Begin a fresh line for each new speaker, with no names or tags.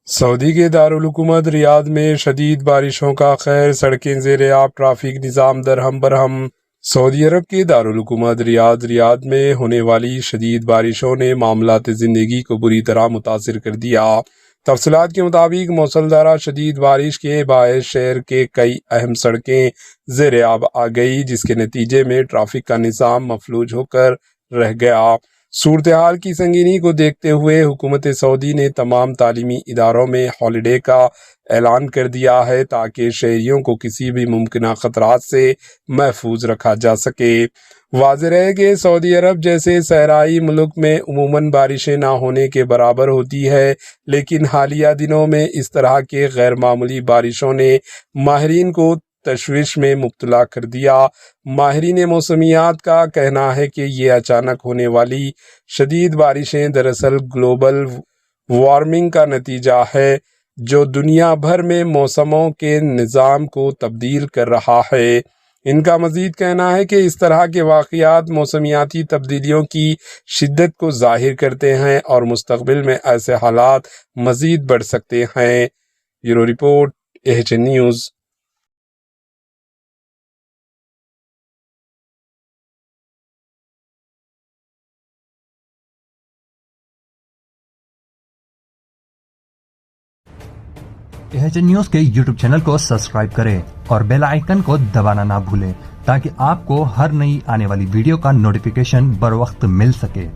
سعودی کے دارالحکومت ریاض میں شدید بارشوں کا خیر، سڑکیں زیر آب، ٹریفک نظام درہم برہم۔ سعودی عرب کے دارالحکومت ریاض میں ہونے والی شدید بارشوں نے معاملات زندگی کو بری طرح متاثر کر دیا۔ تفصیلات کے مطابق موسلادھار شدید بارش کے باعث شہر کے کئی اہم سڑکیں زیر آب آ گئی، جس کے نتیجے میں ٹریفک کا نظام مفلوج ہو کر رہ گیا۔ صورتحال کی سنگینی کو دیکھتے ہوئے حکومت سعودی نے تمام تعلیمی اداروں میں ہالیڈے کا اعلان کر دیا ہے تاکہ شہریوں کو کسی بھی ممکنہ خطرات سے محفوظ رکھا جا سکے۔ واضح رہے کہ سعودی عرب جیسے صحرائی ملک میں عموماً بارشیں نہ ہونے کے برابر ہوتی ہے، لیکن حالیہ دنوں میں اس طرح کے غیر معمولی بارشوں نے ماہرین کو تشویش میں مبتلا کر دیا۔ ماہرین موسمیات کا کہنا ہے کہ یہ اچانک ہونے والی شدید بارشیں دراصل گلوبل وارمنگ کا نتیجہ ہے، جو دنیا بھر میں موسموں کے نظام کو تبدیل کر رہا ہے۔ ان کا مزید کہنا ہے کہ اس طرح کے واقعات موسمیاتی تبدیلیوں کی شدت کو ظاہر کرتے ہیں اور مستقبل میں ایسے حالات مزید بڑھ سکتے ہیں۔ Bureau report, AHN news.
AHN news کے یوٹیوب چینل کو سبسکرائب کریں اور بیل آئیکن کو دبانا نہ بھولیں تاکہ آپ کو ہر نئی آنے والی ویڈیو کا نوٹیفیکیشن بر وقت مل سکے۔